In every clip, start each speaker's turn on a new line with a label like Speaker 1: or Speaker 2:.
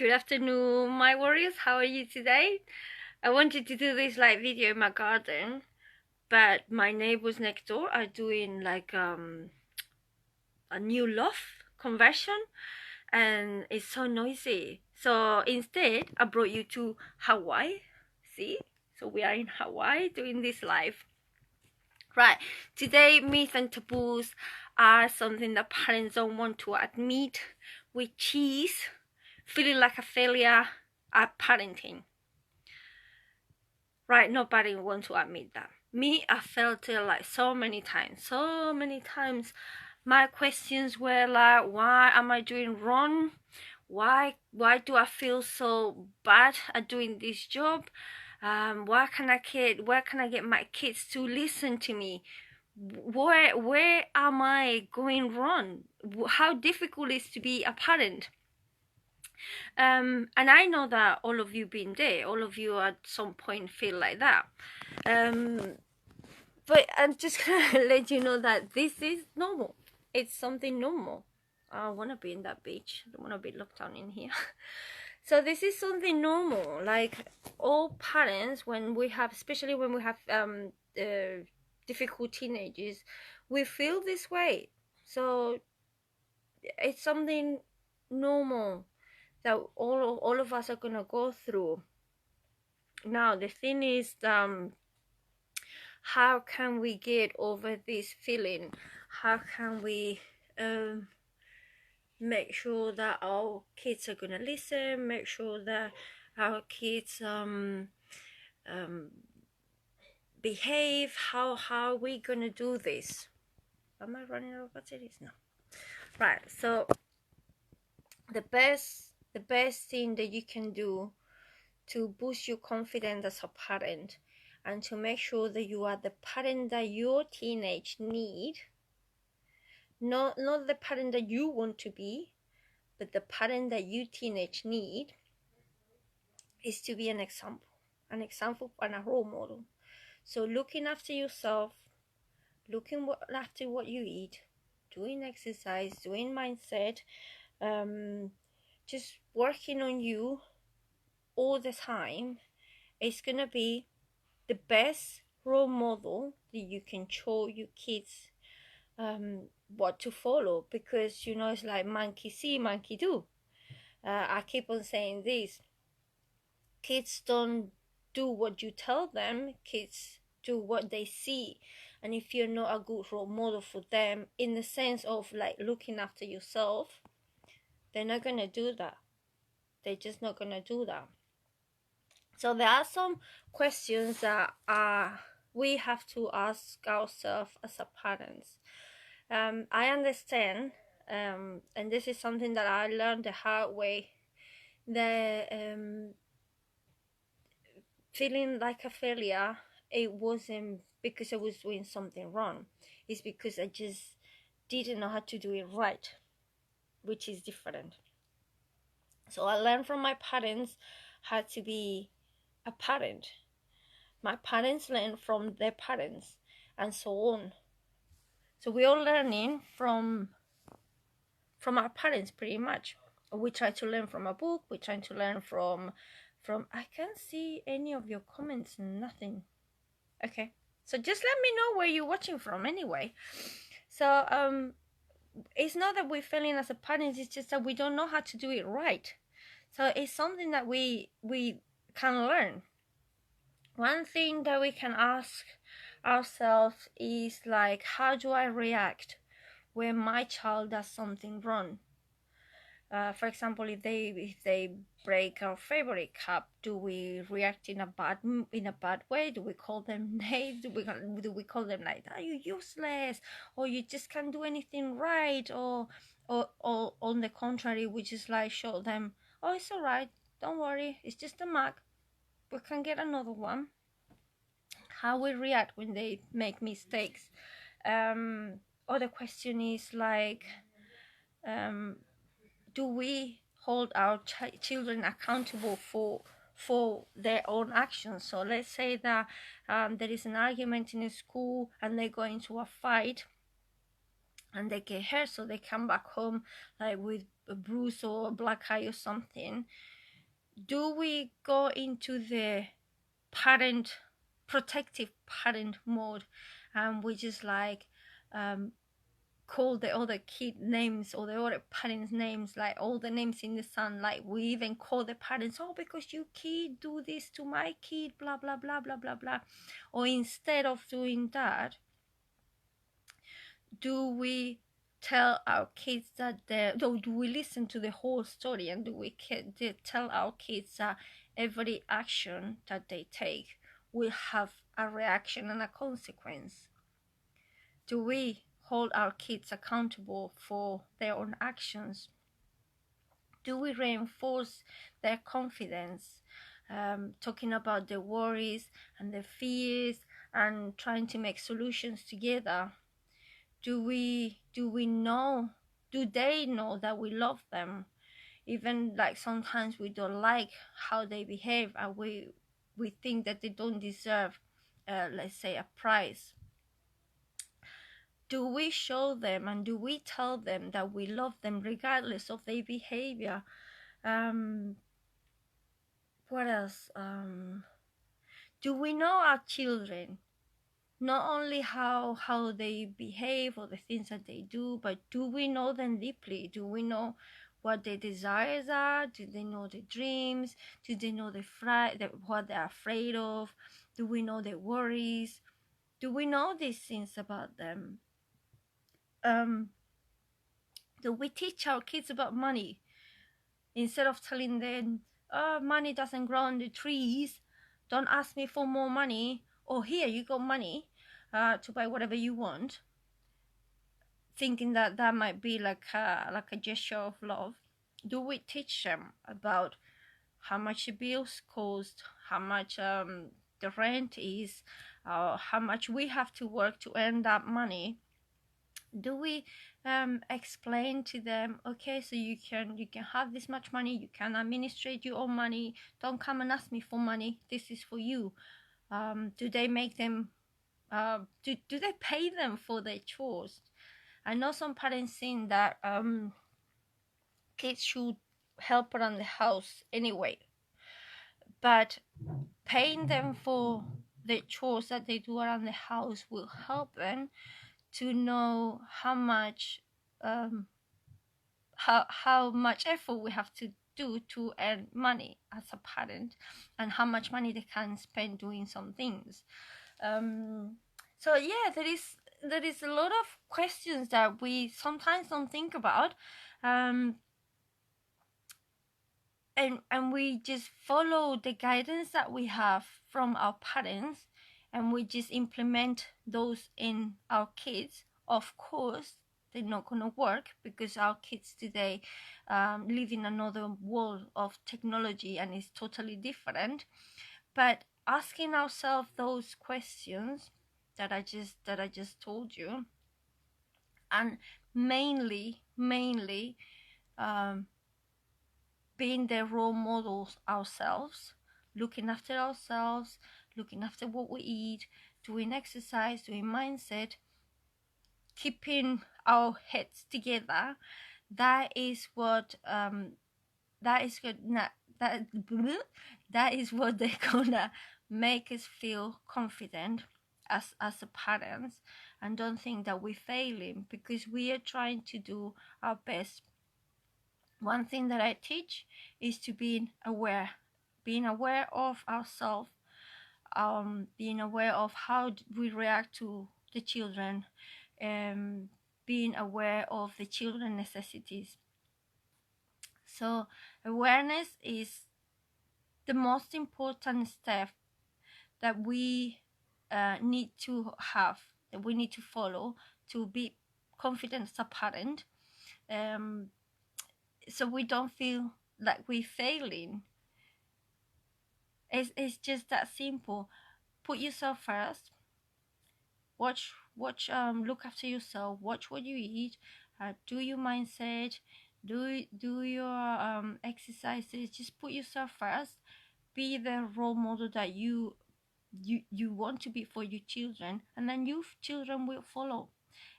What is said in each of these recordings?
Speaker 1: Good afternoon, my warriors. How are you today? I wanted to do this like video in my garden, but my neighbors next door are doing like a new loft conversion, and it's so noisy. So instead, I brought you to Hawaii. See? So we are in Hawaii doing this live. Right. Today, myths and taboos are something that parents don't want to admit, which is feeling like a failure at parenting. Right, nobody wants to admit that. Me, I felt it like so many times. My questions were like, why am I doing wrong? Why do I feel so bad at doing this job? Where can I get my kids to listen to me? Where am I going wrong? How difficult is to be a parent? And I know that all of you been there, all of you at some point feel like that. But I'm just gonna let you know that this is normal. It's something normal. I want to be in that beach. I don't want to be locked down in here. So this is something normal. Like all parents, when we have, especially when we have difficult teenagers, we feel this way. So it's something normal that all of us are gonna go through. Now the thing is, how can we get over this feeling? How can we make sure that our kids are gonna listen? Make sure that our kids behave? How are we gonna do this? Am I running out of batteries? No. Right. So the best thing that you can do to boost your confidence as a parent and to make sure that you are the parent that your teenage need, not the parent that you want to be, but the parent that you teenage need, is to be an example and a role model. So looking after yourself, looking after what you eat, doing exercise, doing mindset, just working on you all the time is gonna be the best role model that you can show your kids what to follow, because it's like monkey see, monkey do. I keep on saying this: kids don't do what you tell them, kids do what they see. And if you're not a good role model for them in the sense of like looking after yourself, they're not gonna do that. They're just not gonna do that. So there are some questions that we have to ask ourselves as a parents. I understand, and this is something that I learned the hard way, that feeling like a failure, it wasn't because I was doing something wrong. It's because I just didn't know how to do it right, which is different. So I learned from my parents how to be a parent. My parents learned from their parents, and so on. So we're all learning from our parents pretty much. We try to learn from a book, we try to learn from I can't see any of your comments, nothing. Okay, so just let me know where you're watching from anyway. So it's not that we're failing as a parent, it's just that we don't know how to do it right. So it's something that we can learn. One thing that we can ask ourselves is like, how do I react when my child does something wrong? For example, if they break our favorite cup, do we react in a bad way? Do we call them names? Do we call them like, are you useless, or you just can't do anything right, or on the contrary, we just like show them, oh, it's all right, don't worry, it's just a mug, we can get another one. How we react when they make mistakes. Other question is like, do we hold our children accountable for their own actions? So let's say that there is an argument in a school and they go into a fight and they get hurt, so they come back home like with a bruise or a black eye or something, do we go into the protective parent mode, and we just like call the other kid names or the other parents names, like all the names in the sun, like we even call the parents, oh, because you kid do this to my kid, blah blah blah blah blah blah. Or instead of doing that, do we tell our kids that do we listen to the whole story, and do we tell our kids that every action that they take will have a reaction and a consequence? Do we hold our kids accountable for their own actions? Do we reinforce their confidence, talking about their worries and their fears and trying to make solutions together? Do they know that we love them, even like sometimes we don't like how they behave, and we think that they don't deserve let's say a prize? Do we show them and do we tell them that we love them regardless of their behavior? What else? Do we know our children? Not only how they behave or the things that they do, but do we know them deeply? Do we know what their desires are? Do they know their dreams? Do they know what they're afraid of? Do we know their worries? Do we know these things about them? Do we teach our kids about money instead of telling them, oh, money doesn't grow on the trees, don't ask me for more money, or here you got money to buy whatever you want, thinking that that might be like a gesture of love? Do we teach them about how much the bills cost, how much the rent is, how much we have to work to earn that money? Do we explain to them, okay, so you can have this much money, you can administrate your own money, don't come and ask me for money, this is for you? Do they make them do they pay them for their chores? I know some parents think that kids should help around the house anyway, but paying them for the chores that they do around the house will help them to know how much how much effort we have to do to earn money as a parent, and how much money they can spend doing some things. So yeah, there is a lot of questions that we sometimes don't think about, and we just follow the guidance that we have from our parents, and we just implement those in our kids. Of course, they're not gonna work because our kids today live in another world of technology and it's totally different. But asking ourselves those questions that I just told you, and mainly being the role models ourselves, looking after ourselves, looking after what we eat, doing exercise, doing mindset, keeping our heads together. That is what that is good. That is what they're gonna make us feel confident as a parents, and don't think that we're failing because we are trying to do our best. One thing that I teach is to being aware of ourselves, being aware of how we react to the children, being aware of the children necessities. So awareness is the most important step that we need to have, that we need to follow to be confident as a parent, so we don't feel like we're failing. It's just that simple. Put yourself first. Watch look after yourself. Watch what you eat. Do your mindset. Do your exercises. Just put yourself first. Be the role model that you want to be for your children, and then your children will follow.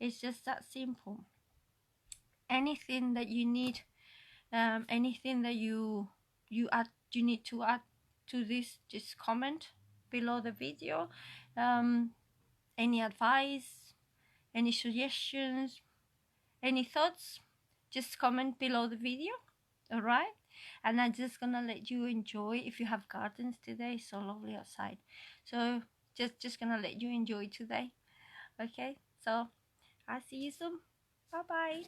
Speaker 1: It's just that simple. Anything that you need anything that you need to add to this, just comment below the video. Any advice, any suggestions, any thoughts, just comment below the video. All right, and I'm just gonna let you enjoy. If you have gardens today, it's so lovely outside, so just gonna let you enjoy today. Okay, so I'll see you soon. Bye bye.